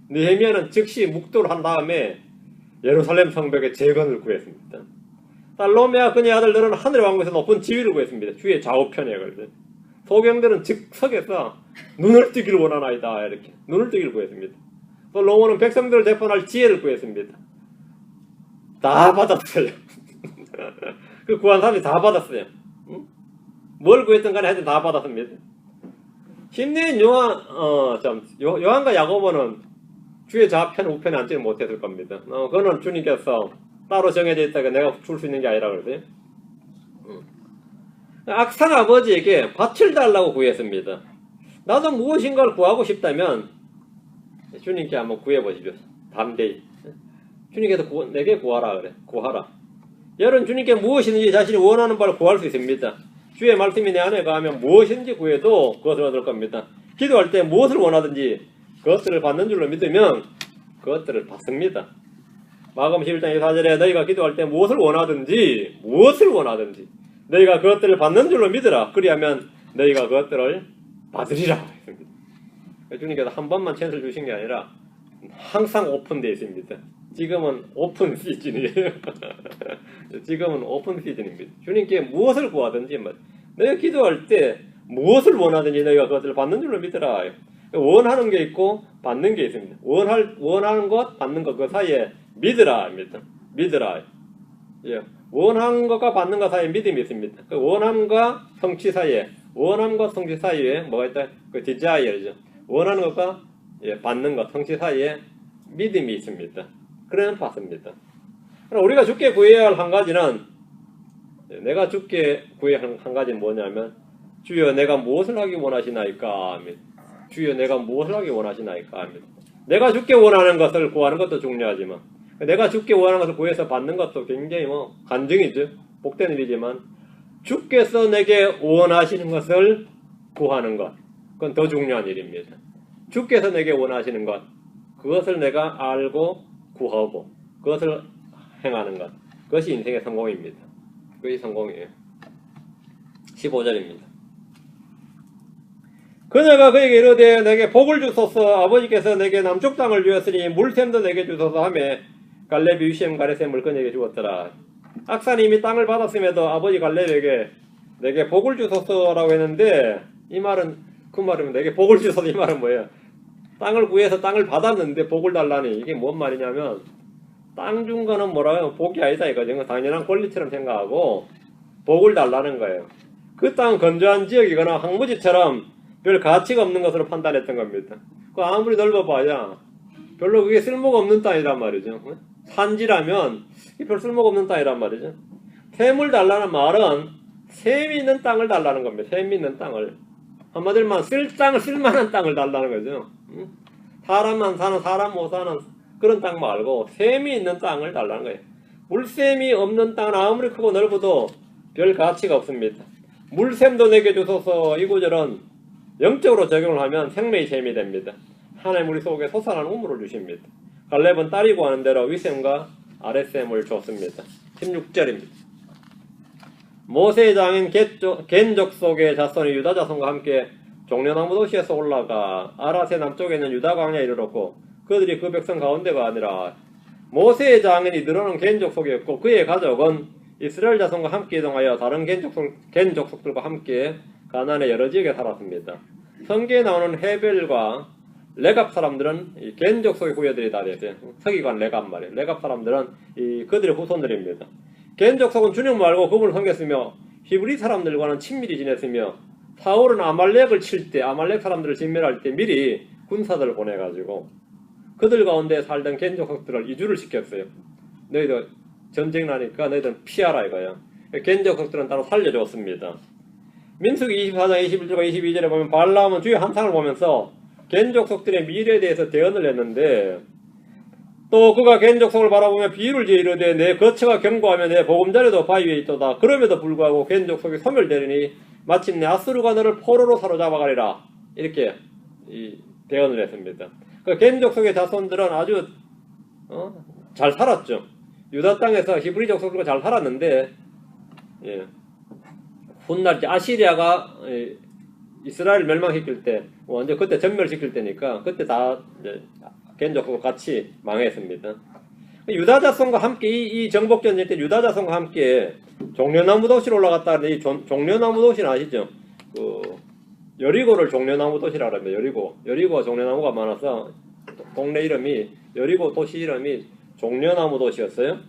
느헤미야는 즉시 묵도를 한 다음에 예루살렘 성벽의 재건을 구했습니다. 살로메와 그녀의 아들들은 하늘의 왕국에서 높은 지위를 구했습니다. 주의 좌우편에 걸려. 소경들은 즉석에서 눈을 뜨기를 원하나이다 이렇게 눈을 뜨기를 구했습니다. 솔로몬은 백성들을 재판할 지혜를 구했습니다. 다 받았어요. 그 구한 사람이 다 받았어요. 뭘 구했든 간에 하여튼 다 받았습니다. 심리인 요한과 야고보는 주의 좌편 우편에 앉지는 못했을 겁니다. 그거는 주님께서 따로 정해져 있다가 내가 줄 수 있는 게 아니라 그러세요. 악산 아버지에게 밭을 달라고 구했습니다. 나도 무엇인가를 구하고 싶다면 주님께 한번 구해보십시오. 담대히. 주님께서 내게 구하라 그래. 구하라. 여러분 주님께 무엇이든지 자신이 원하는 바를 구할 수 있습니다. 주의 말씀이 내 안에 가면 무엇인지 구해도 그것을 얻을 겁니다. 기도할 때 무엇을 원하든지 그것들을 받는 줄로 믿으면 그것들을 받습니다. 마가복음 11장 24절에 너희가 기도할 때 무엇을 원하든지 너희가 그것들을 받는 줄로 믿으라. 그리하면 너희가 그것들을 받으리라. 주님께서 한 번만 찬스를 주신 게 아니라 항상 오픈되어 있습니다. 지금은 오픈 시즌이에요. 지금은 오픈 시즌입니다. 주님께 무엇을 구하든지 너희가 기도할 때 무엇을 원하든지 너희가 그것을 받는 줄로 믿으라. 원하는 게 있고 받는 게 있습니다. 원하는 것, 받는 것 그 사이에 믿으라. 믿으라. 예. 원하는 것과 받는 것 사이에 믿음이 있습니다. 그 원함과 성취 사이에 뭐가 있다? 그 디자이어죠. 원하는 것과 받는 것, 성취 사이에 믿음이 있습니다. 그러면 받습니다. 그럼 우리가 주께 구해야 할 한 가지는 내가 주께 구해야 할 한 가지는 뭐냐면 주여 내가 무엇을 하기 원하시나이까 합니다. 주여 내가 무엇을 하기 원하시나이까 합니다. 내가 주께 원하는 것을 구하는 것도 중요하지만 내가 주께 원하는 것을 구해서 받는 것도 굉장히 간증이죠. 복된 일이지만 주께서 내게 원하시는 것을 구하는 것 그건 더 중요한 일입니다. 주께서 내게 원하시는 것 그것을 내가 알고 구하고 그것을 행하는 것 그것이 인생의 성공입니다. 그것이 성공이에요. 15절입니다. 그녀가 그에게 이르되 내게 복을 주소서 아버지께서 내게 남쪽 땅을 주었으니 물샘도 내게 주소서 하며 갈렙이 위시엠 가레셈을 그녀에게 주었더라. 악산이 이미 땅을 받았음에도 아버지 갈렙에게 내게 복을 주소서라고 했는데 이 말은 그 말이면 내게 복을 주소서 이 말은 뭐예요? 땅을 구해서 땅을 받았는데 복을 달라니 이게 뭔 말이냐면 땅 준 거는 뭐라고 하면 복이 아니다 이거죠. 당연한 권리처럼 생각하고 복을 달라는 거예요. 그 땅은 건조한 지역이거나 황무지처럼 별 가치가 없는 것으로 판단했던 겁니다. 그 아무리 넓어봐야 별로 그게 쓸모가 없는 땅이란 말이죠. 산지라면 별 쓸모가 없는 땅이란 말이죠. 샘을 달라는 말은 샘이 있는 땅을 달라는 겁니다. 샘이 있는 땅을. 한마디로 쓸만한 땅을 달라는 거죠. 사람만 사는 사람 못 사는 그런 땅 말고 샘이 있는 땅을 달라는 거예요. 물샘이 없는 땅은 아무리 크고 넓어도 별 가치가 없습니다. 물샘도 내게 주소서 이 구절은 영적으로 적용을 하면 생명의 샘이 됩니다. 하나님 우리 속에 솟아나는 우물을 주십니다. 갈렙은 딸이 구하는 대로 위샘과 RSM을 줬습니다. 16절입니다. 모세의 장인 겐족 속의 자손이 유다 자손과 함께 종려나무 도시에서 올라가 아라세 남쪽에 있는 유다 광야에 이르렀고 그들이 그 백성 가운데가 아니라 모세의 장인이 늘어난 겐족 속이었고 그의 가족은 이스라엘 자손과 함께 이동하여 다른 겐족속들과 함께 가나안의 여러 지역에 살았습니다. 성경에 나오는 헤벨과 레갑 사람들은 이 겐족 속의 후예들이 다 됐어요. 서기관 레갑 말이에요. 레갑 사람들은 그들의 후손들입니다. 겐족 속은 주님 말고 그분을 섬겼으며 히브리 사람들과는 친밀히 지냈으며 사울은 아말렉을 칠 때 아말렉 사람들을 진멸할 때 미리 군사들을 보내가지고 그들 가운데 살던 겐족 속들을 이주를 시켰어요. 너희들 전쟁 나니까 너희들은 피하라 이거야. 겐족 속들은 따로 살려줬습니다. 민수기 24장 21절과 22절에 보면 발람은 주의 환상을 보면서 겐족 속들의 미래에 대해서 대언을 했는데 또 그가 겐족 속을 바라보며 비유를 지어 이르되 내 거처가 견고하며 내 보금자리도 바위 위에 있도다. 그럼에도 불구하고 겐족 속이 소멸되리니 마침내 아수르가 너를 포로로 사로잡아가리라. 이렇게 대언을 했습니다. 그 겐족 속의 자손들은 아주 잘 살았죠. 유다 땅에서 히브리 족속들과 잘 살았는데 훗날 이제 아시리아가 이스라엘 멸망시킬 때 완전 그때 전멸시킬 때니까 그때 다 이제 겐족속 같이 망했습니다. 유다 자손과 함께 이 정복전쟁 때 유다 자손과 함께 종려나무 도시로 올라갔다 하는데 이 종려나무 도시는 아시죠? 그 여리고를 종려나무 도시라 그럽니다. 여리고가 종려나무가 많아서 동네 이름이 여리고 도시 이름이 종려나무 도시였어요.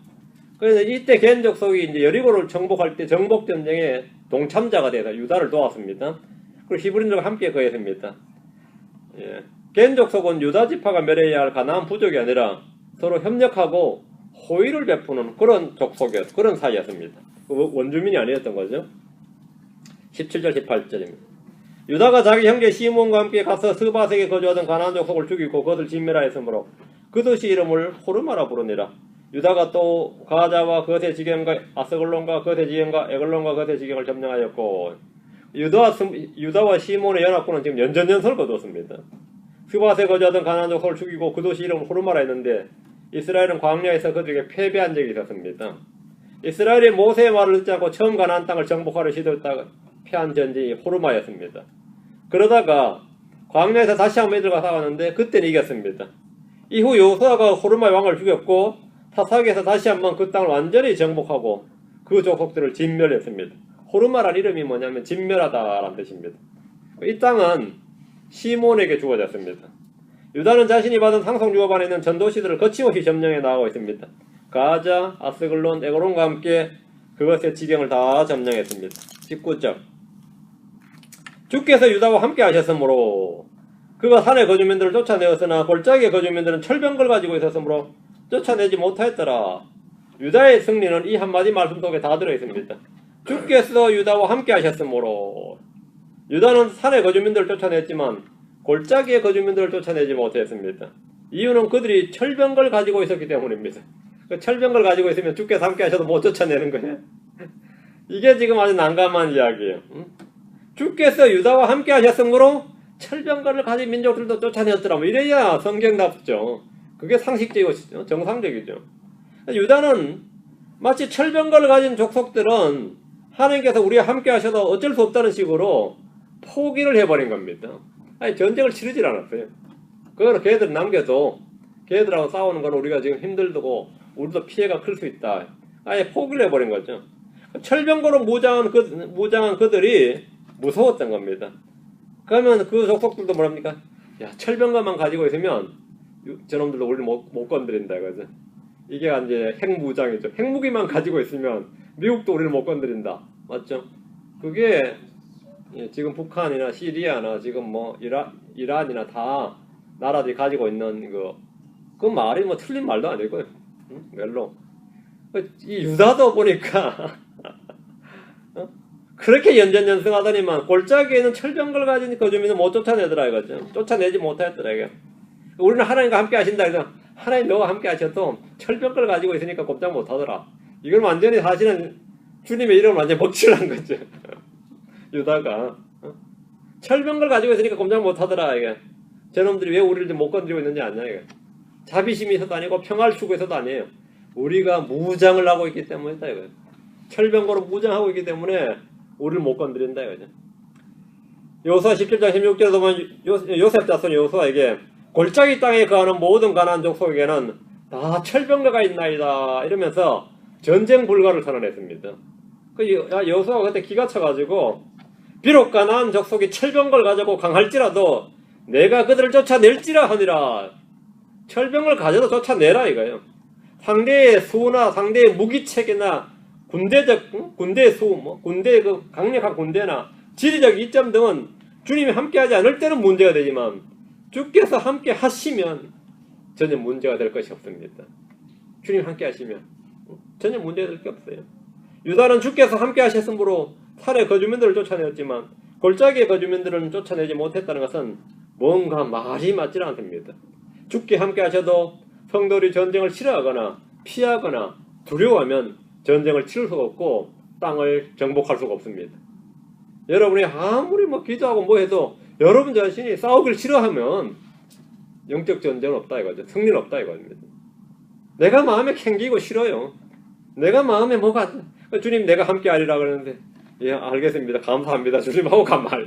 그래서 이때 겐족속이 이제 여리고를 정복할 때 정복전쟁에 동참자가 돼서 유다를 도왔습니다. 그리고 히브리인들과 함께 거했습니다. 겐족속은 유다 지파가 멸해야 할 가나안 부족이 아니라 서로 협력하고 호의를 베푸는 그런 족속이었, 그런 사이였습니다. 원주민이 아니었던 거죠. 17절 18절입니다. 유다가 자기 형제 시몬과 함께 가서 스바색에 거주하던 가나안 족속을 죽이고 그것을 진멸하였으므로 그 도시 이름을 호르마라 부르니라. 유다가 또 가자와 그것의 지경과 아스글론과 그것의 지경과 에글론과 그것의 지경을 점령하였고 유다와 시몬의 연합군은 지금 연전연설 거두었습니다. 스바스에 거주하던 가나안 족속을 죽이고 그 도시 이름을 호르마라 했는데 이스라엘은 광야에서 그들에게 패배한 적이 있었습니다. 이스라엘이 모세의 말을 듣지 않고 처음 가나안 땅을 정복하려 시도했다가 패한 전쟁이 호르마였습니다. 그러다가 광야에서 다시 한번 이들과 싸웠는데 그때는 이겼습니다. 이후 여호수아가 호르마의 왕을 죽였고 사사기에서 다시 한번 그 땅을 완전히 정복하고 그 족속들을 진멸했습니다. 호르마란 이름이 뭐냐면 진멸하다라는 뜻입니다. 이 땅은 시몬에게 주어졌습니다. 유다는 자신이 받은 상속유업 안에 있는 전도시들을 거침없이 점령해 나가고 있습니다. 가자, 아스글론, 에고론과 함께 그것의 지경을 다 점령했습니다. 19절 주께서 유다와 함께 하셨으므로 그가 산의 거주민들을 쫓아내었으나 골짜기의 거주민들은 철병걸 가지고 있었으므로 쫓아내지 못하였더라. 유다의 승리는 이 한마디 말씀 속에 다 들어있습니다. 주께서 유다와 함께 하셨으므로 유다는 산의 거주민들을 쫓아냈지만 골짜기의 거주민들을 쫓아내지 못했습니다. 이유는 그들이 철병걸 가지고 있었기 때문입니다. 그 철병걸 가지고 있으면 주께서 함께 하셔도 못 쫓아내는 거예요. 이게 지금 아주 난감한 이야기예요. 주께서 유다와 함께 하셨으므로 철병걸을 가진 민족들도 쫓아냈더라. 이래야 성경답죠. 그게 상식적이고 정상적이죠. 유다는 마치 철병걸을 가진 족속들은 하나님께서 우리와 함께 하셔도 어쩔 수 없다는 식으로 포기를 해버린 겁니다. 아니 전쟁을 치르질 않았어요. 그거는 걔들 남겨도 걔들하고 싸우는 건 우리가 지금 힘들고 우리도 피해가 클 수 있다. 아예 포기를 해버린 거죠. 철병거로 무장한 그들이 무서웠던 겁니다. 그러면 그 족속들도 뭐랍니까? 야 철병거만 가지고 있으면 저놈들도 우리를 못 건드린다 이거죠. 이게 이제 핵무장이죠. 핵무기만 가지고 있으면 미국도 우리를 못 건드린다. 맞죠? 그게 지금 북한이나 시리아나 지금 뭐 이란이나 다 나라들이 가지고 있는 그 말이 뭐 틀린 말도 아니고요. 멜로. 이 유다도 보니까 그렇게 연전연승하더니만 골짜기에는 철병걸 가진 거주민은 못 쫓아내더라 이거죠. 쫓아내지 못하였더라 이게. 우리는 하나님과 함께 하신다 해서 하나님 너와 함께 하셔도 철병걸 가지고 있으니까 꼼짝 못하더라. 이걸 완전히 사실은 주님의 이름을 완전히 먹칠한 거죠. 유다가 철병걸 가지고 있으니까 꼼짝 못하더라 이게. 저놈들이 왜 우리를 못 건드리고 있는지 아냐 이게. 자비심이 있어도 아니고 평화를 추구해서도 아니에요. 우리가 무장을 하고 있기 때문이다 이거예요. 철병거로 무장하고 있기 때문에 우리를 못 건드린다 이거죠. 여호수아 17장 16절에 보면 요셉 자손 여호수아에게 골짜기 땅에 거하는 모든 가나안 족속에게는 다 철병거가 있나이다 이러면서 전쟁 불가를 선언했습니다. 여호수아가 그때 기가 차가지고 비록 가나안 족속이 철병거를 가지고 강할지라도 내가 그들을 쫓아낼지라 하니라. 철병을 가져도 쫓아내라 이거예요. 상대의 수나 상대의 무기체계나 군대의 수, 군대의 그 강력한 군대나 지리적 이점 등은 주님이 함께하지 않을 때는 문제가 되지만 주께서 함께 하시면 전혀 문제가 될 것이 없습니다. 주님 함께 하시면 전혀 문제가 될 게 없어요. 유다는 주께서 함께 하셨으므로 산의 거주민들을 쫓아내었지만 골짜기의 거주민들은 쫓아내지 못했다는 것은 뭔가 말이 맞지 않습니다. 주께 함께 하셔도 성도들이 전쟁을 싫어하거나 피하거나 두려워하면 전쟁을 치를 수가 없고 땅을 정복할 수가 없습니다. 여러분이 아무리 기도하고 뭐 해도 여러분 자신이 싸우길 싫어하면 영적 전쟁은 없다 이거죠. 승리는 없다 이겁니다. 내가 마음에 캥기고 싫어요. 내가 마음에 뭐가 주님 내가 함께 하리라 그러는데 예 알겠습니다. 감사합니다. 주님 하고 가만히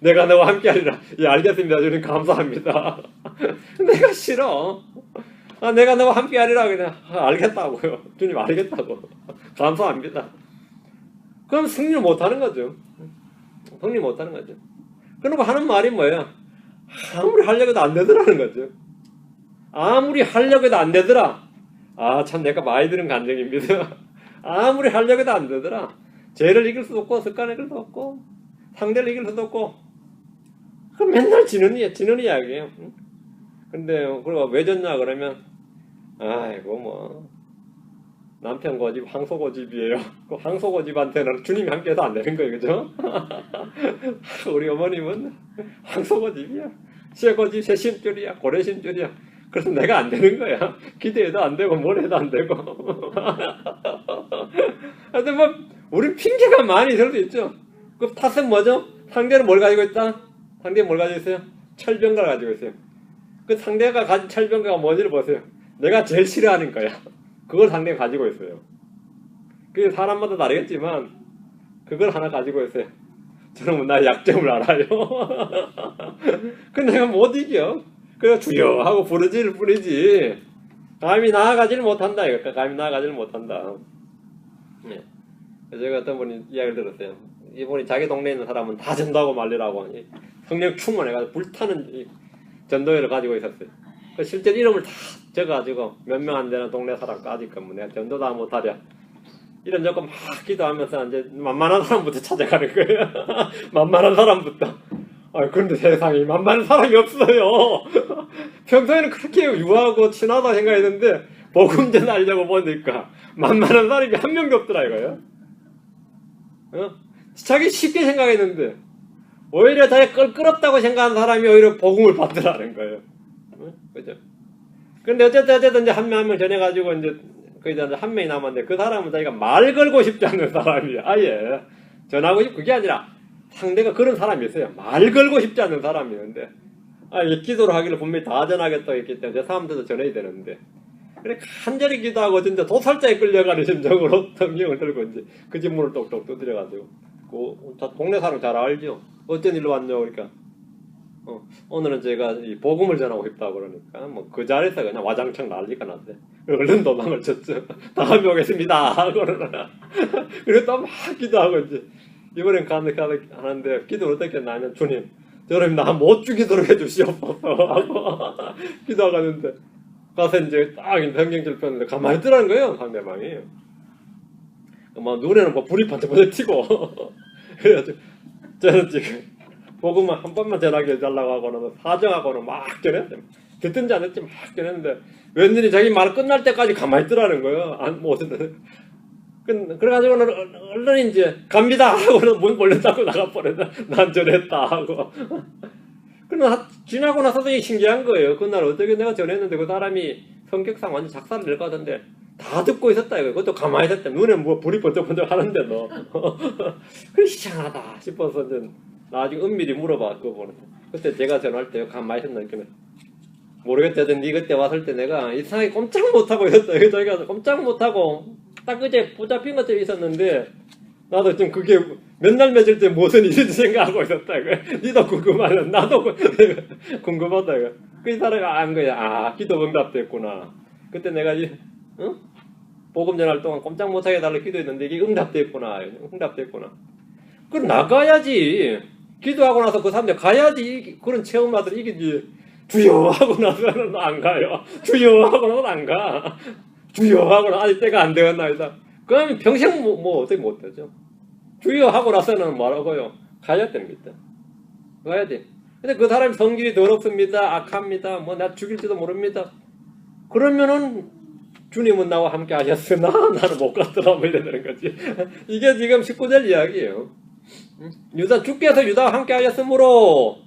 내가 너와 함께 하리라. 예 알겠습니다. 주님 감사합니다. 내가 싫어. 내가 너와 함께 하리라 그냥 알겠다고요. 주님 알겠다고. 감사합니다. 그럼 승리를 못하는 거죠. 승리 못하는 거죠. 그러고 하는 말이 뭐예요? 아무리 하려고 해도 안 되더라는 거죠. 아무리 하려고 해도 안 되더라. 참 내가 많이 들은 감정입니다. 아무리 하려고 해도 안 되더라. 죄를 이길 수도 없고 습관을 이길 수도 없고 상대를 이길 수도 없고 그럼 맨날 지는 이야기예요. 근데 그리고 왜 졌냐 그러면 아이고 남편 고집 황소 고집이에요. 그 황소 고집한테는 주님이 함께해서 안 되는 거예요. 그죠? 우리 어머님은 황소 고집이야. 새 고집, 새 심줄이야. 고래 심줄이야. 그래서 내가 안 되는 거야. 기대해도 안 되고 뭘 해도 안 되고. 근데 우리 핑계가 많이 있을 수 있죠. 그 탓은 뭐죠? 상대는 뭘 가지고 있다? 상대는 뭘 가지고 있어요? 철병가를 가지고 있어요. 그 상대가 가진 철병가가 뭔지를 보세요. 내가 제일 싫어하는 거야. 그걸 상대가 가지고 있어요. 그게 사람마다 다르겠지만 그걸 하나 가지고 있어요. 저는 나의 약점을 알아요. 근데 내가 못 이겨. 그래서 주여 하고 부르질 뿐이지 감히 나아가지를 못한다. 감히 나아가지를 못한다. 네. 제가 어떤 분이 이야기를 들었어요. 이분이 자기 동네에 있는 사람은 다 전도하고 말리라고 성령 충만해가지고 불타는 전도회를 가지고 있었어요. 실제 이름을 다 적어가지고 몇 명 안 되는 동네 사람까지 내가 전도 다 못하랴. 이런 적고 막 기도하면서 이제 만만한 사람부터 찾아가는 거예요. 만만한 사람부터. 그런데 세상에 만만한 사람이 없어요. 평소에는 그렇게 유하고 친하다 생각했는데 복음 전하려고 보니까 만만한 사람이 한 명도 없더라 이거예요. 자기 쉽게 생각했는데 오히려 자기 껄끄럽다고 생각하는 사람이 오히려 복음을 받더라는 거예요. 그죠? 근데 어쨌든 이제 한 명 전해가지고 이제 거기다 한 명이 남았는데 그 사람은 자기가 말 걸고 싶지 않는 사람이에요. 아예 전하고 싶고 그게 아니라 상대가 그런 사람이 있어요. 말 걸고 싶지 않는 사람이었는데 기도를 하기를 분명히 다 전하겠다고 했기 때문에 제 사람들도 전해야 되는데 그래 간절히 기도하고 진짜 도살자에 끌려가는 심정으로 성경을 들고 이제 그 집문을 똑똑 두드려가지고 동네 사람 잘 알죠. 어쩐 일로 왔냐고 그러니까 오늘은 제가 이 복음을 전하고 싶다고 그러니까 그 자리에서 그냥 와장창 난리가 났대. 얼른 도망을 쳤죠. 다음에 오겠습니다. 그러나 그리고 또 막 기도하고 이제 이번엔 하는데 기도를 어떻게 했냐면 주님 저를 나 못 죽이도록 해주시옵소서 하고 기도하는데 가서 이제 딱 성경질 폈는데 가만히 있더라는 거예요. 상대방이 눈에는 불이 반짝반짝 튀고 그래가지고 저는 지금 복음만 한 번만 전하게 해달라고 하고는 사정하고는 막 전했는데 듣든지 안 듣든지 막 전했는데 웬일이 자기 말 끝날 때까지 가만히 있더라는 거예요. 그래가지고는 얼른 이제 갑니다 하고는 문 몰래 닫고 나가버렸다. 난 전했다 하고. 그러나 지나고 나서도 신기한 거예요. 그날 어떻게 내가 전했는데 그 사람이 성격상 완전 작사를 낼 것 같은데 다 듣고 있었다 이거. 그것도 가만히 있었다. 눈에 불이 번쩍번쩍 하는데도. 그래 희한하다 싶어서 이제 나중에 은밀히 물어봐 그거는. 그때 제가 전화할 때 가만히 있었나 이렇게 모르겠다. 네 그때 왔을 때 내가 이상하게 꼼짝 못하고 있었어. 저기 가서 꼼짝 못하고 딱 그제 붙잡힌 것들이 있었는데 나도 좀 그게 몇 날 며칠 때 무슨 일인지 생각하고 있었다. 니도 궁금하다. 나도 궁금하다. 그 사람이 안 거야. 아, 기도 응답됐구나. 그때 내가 응? 복음 전할 동안 꼼짝 못하게 달라 기도했는데 이게 응답됐구나. 응답됐구나. 그럼 나가야지. 기도하고 나서 그 사람들 가야지. 그런 체험자들이 이기지. 주여 하고 나서는 안 가요. 주여 하고 나서는 안 가. 주여 하고 나서 아직 때가 안 되었나이다. 그러면 평생 뭐 어떻게 못하죠. 주여 하고 나서는 뭐라고요? 가야 됩니다. 가야 돼. 근데 그 사람이 성질이 더럽습니다. 악합니다. 뭐 나 죽일지도 모릅니다. 그러면은 주님은 나와 함께 하셨으나 나는 못 갔더라 뭐 이러는 거지. 이게 지금 19절 이야기예요. 주께서 유다와 함께 하셨으므로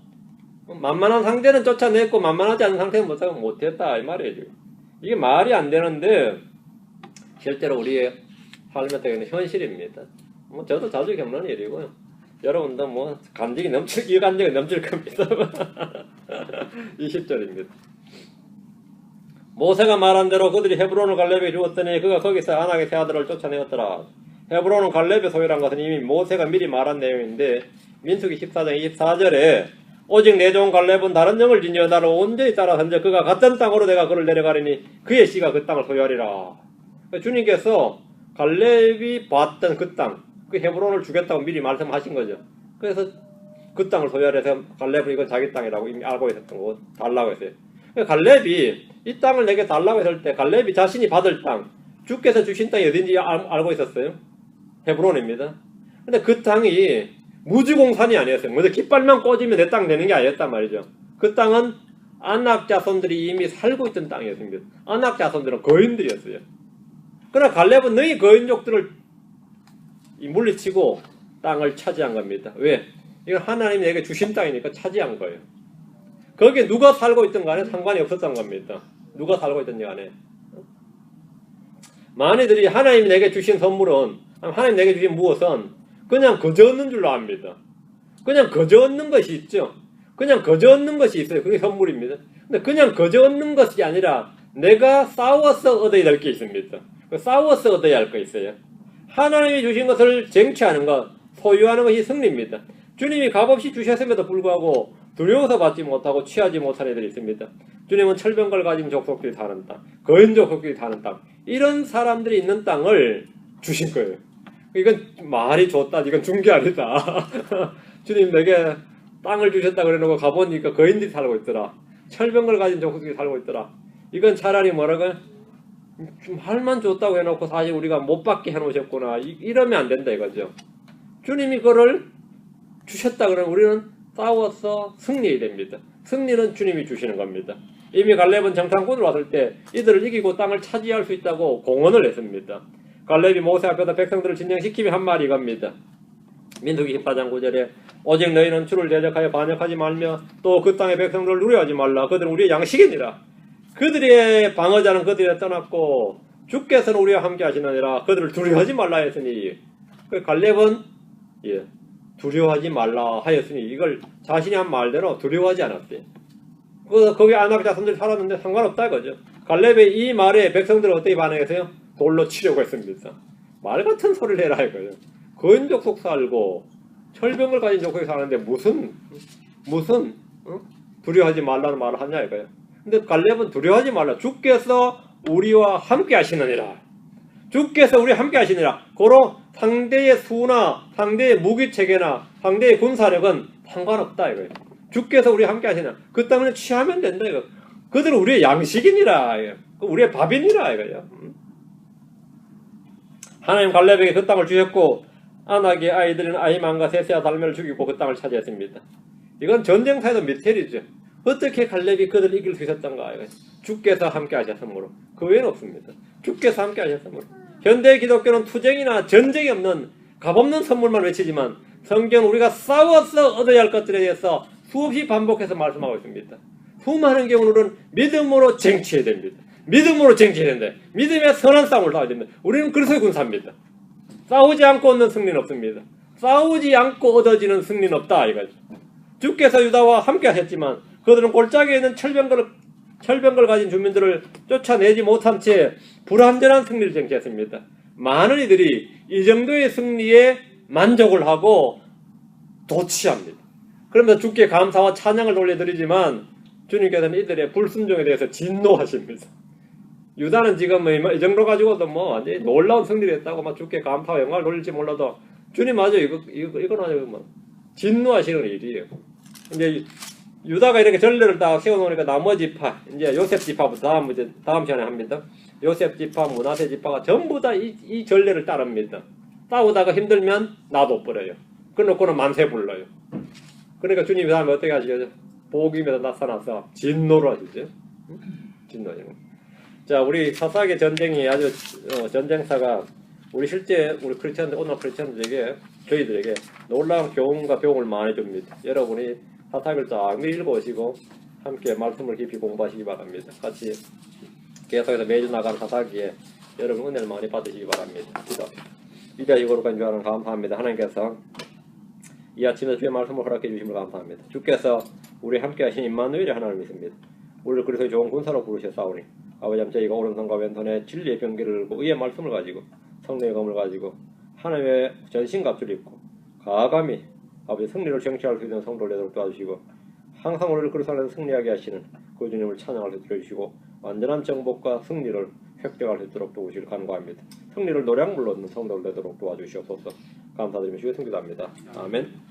만만한 상대는 쫓아냈고 만만하지 않은 상태는 못했다 이 말이에요. 지금. 이게 말이 안 되는데 실제로 우리의 삶한테는 현실입니다. 뭐 저도 자주 겪는 일이고요. 여러분도 뭐 감정이 이 감정이 넘칠 겁니다. 20절입니다. 모세가 말한 대로 그들이 헤브론을 갈렙에게 주었더니 그가 거기서 아낙의 세 아들을 쫓아내었더라. 헤브론은 갈렙의 소유란 것은 이미 모세가 미리 말한 내용인데 민수기 14장 24절에 오직 내 종 갈렙은 다른 영을 지니어 나를 온전히 따라 선져 그가 같은 땅으로 내가 그를 내려가리니 그의 씨가 그 땅을 소유하리라. 주님께서 갈렙이 봤던 그 땅, 그 헤브론을 주겠다고 미리 말씀하신 거죠. 그래서 그 땅을 소유하려서 갈렙은 이건 자기 땅이라고 이미 알고 있었던 거고 달라고 했어요. 갈렙이 이 땅을 내게 달라고 했을 때 갈렙이 자신이 받을 땅, 주께서 주신 땅이 어딘지 알고 있었어요. 헤브론입니다. 근데 그 땅이 무주공산이 아니었어요. 먼저 깃발만 꽂으면 내 땅 되는 게 아니었단 말이죠. 그 땅은 아낙 자손들이 이미 살고 있던 땅이었습니다. 아낙 자손들은 거인들이었어요. 그러나 갈렙은 너희 거인족들을 물리치고 땅을 차지한 겁니다. 왜? 이건 하나님이 내게 주신 땅이니까 차지한 거예요. 거기에 누가 살고 있든 간에 상관이 없었던 겁니다. 누가 살고 있든지 간에. 많이들이 하나님이 내게 주신 선물은, 하나님 내게 주신 무엇은 그냥 거저 얻는 줄로 압니다. 그냥 거저 얻는 것이 있죠. 그냥 거저 얻는 것이 있어요. 그게 선물입니다. 근데 그냥 거저 얻는 것이 아니라 내가 싸워서 얻어야 될 게 있습니다. 싸워서 얻어야 할 거 있어요. 하나님이 주신 것을 쟁취하는 것, 소유하는 것이 승리입니다. 주님이 값없이 주셨음에도 불구하고 두려워서 받지 못하고 취하지 못한 애들이 있습니다. 주님은 철병걸 가진 족속들이 사는 땅, 거인 족속들이 사는 땅, 이런 사람들이 있는 땅을 주신 거예요. 이건 말이 좋다. 이건 준 게 아니다. 주님 내게 땅을 주셨다 그래놓고 가보니까 거인들이 살고 있더라. 철병걸 가진 족속들이 살고 있더라. 이건 차라리 뭐라고 좀 할만 줬다고 해놓고 사실 우리가 못 받게 해놓으셨구나. 이러면 안 된다 이거죠. 주님이 그거를 주셨다 그러면 우리는 싸워서 승리해야 됩니다. 승리는 주님이 주시는 겁니다. 이미 갈렙은 정탐꾼으로 왔을 때 이들을 이기고 땅을 차지할 수 있다고 공언을 했습니다. 갈렙이 모세 앞에서 백성들을 진정시키며 한 말이 이겁니다. 민수기 14장 9절에 오직 너희는 주를 대적하여 반역하지 말며 또 그 땅의 백성들을 누려하지 말라. 그들은 우리의 양식이니라. 그들의 방어자는 그들에 떠났고 주께서는 우리와 함께 하시느니라. 그들을 두려워하지 말라 했으니 갈렙은 두려워하지 말라 하였으니 이걸 자신이 한 말대로 두려워하지 않았대요. 거기 아낙 자손들이 살았는데 상관없다 이거죠. 갈렙의 이 말에 백성들은 어떻게 반응했어요? 돌로 치려고 했습니다. 말 같은 소리를 해라 이거예요. 거인 족속 살고 철병을 가진 족속이 사는데 무슨 두려워하지 말라는 말을 하냐 이거예요. 근데 갈렙은 두려워하지 말라. 주께서 우리와 함께 하시느니라. 주께서 우리와 함께 하시느니라. 고로 상대의 수나 상대의 무기체계나 상대의 군사력은 상관없다 이거예요. 주께서 우리와 함께 하시느니라. 그 땅을 취하면 된다 이거. 그들은 우리의 양식이니라. 우리의 밥이니라 이거예요. 하나님 갈렙에게 그 땅을 주셨고 아낙의 아이들은 아히만과 세세와 달멜을 죽이고 그 땅을 차지했습니다. 이건 전쟁사에도 미스터리죠. 어떻게 갈렙이 그들을 이길 수 있었던가? 주께서 함께 하셨으므로. 그 외에는 없습니다. 주께서 함께 하셨으므로. 현대 기독교는 투쟁이나 전쟁이 없는 값없는 선물만 외치지만 성경은 우리가 싸워서 얻어야 할 것들에 대해서 수없이 반복해서 말씀하고 있습니다. 수많은 경우는 믿음으로 쟁취해야 됩니다. 믿음으로 쟁취해야 된다. 믿음의 선한 싸움을 싸워야 됩니다. 우리는 그래서 군사입니다. 싸우지 않고 얻는 승리는 없습니다. 싸우지 않고 얻어지는 승리는 없다 이거죠. 주께서 유다와 함께 하셨지만 그들은 골짜기에 있는 철병거를 철병걸 가진 주민들을 쫓아내지 못한 채 불완전한 승리를 쟁취했습니다. 많은 이들이 이 정도의 승리에 만족을 하고 도취합니다. 그러면서 주께 감사와 찬양을 돌려드리지만 주님께서는 이들의 불순종에 대해서 진노하십니다. 유다는 지금 이 정도 가지고도 뭐 완전히 놀라운 승리를 했다고 막 주께 감사와 영광을 돌릴지 몰라도 주님 아주 이건 아주 뭐 진노하시는 일이에요. 이제 유다가 이렇게 전례를 딱 세워놓으니까 나머지 지파, 이제 요셉 지파부터 다음 시간에 합니다. 요셉 지파, 므낫세 지파가 전부 다 이 전례를 따릅니다. 싸우다가 힘들면 놔둬버려요. 그놓고는 만세 불러요. 그러니까 주님이 다음에 어떻게 하시겠죠? 복임에서 나타나서 진노를 하시죠. 진노하시는 거예요. 자, 우리 사사기 전쟁이 아주 전쟁사가 우리 실제 우리 크리스천들, 오늘 크리스천들에게 저희들에게 놀라운 교훈과 교훈을 많이 줍니다. 여러분이 사사기를 쫙 읽어보시고 함께 말씀을 깊이 공부하시기 바랍니다. 같이 계속해서 매주 나가는 사사기에 여러분 은혜를 많이 받으시기 바랍니다. 기도합니다. 위대하시고 거룩한 주 하나님 감사합니다. 하나님께서 이 아침에 주의 말씀을 허락해 주심을 감사합니다. 주께서 우리 함께 하신 임마누엘의 하나님을 믿습니다. 우리를 그리스도의 좋은 군사로 부르셨사오니 아버지 저희가 오른손과 왼손에 진리의 병기를 들고 의의 말씀을 가지고 성령의 검을 가지고 하나님의 전신갑주를 입고 과감히 아버지 승리를 쟁취할 수 있는 성도를 되도록 도와주시고 항상 우리를 그리스도 안에서 승리하게 하시는 그 주님을 찬양할 수 있도록 해주시고 완전한 정복과 승리를 획득할 수 있도록 도우시길 간구합니다. 승리를 노량물로 얻는 성도를 되도록 도와주시옵소서. 감사드리며 주의 승기도합니다. 아멘.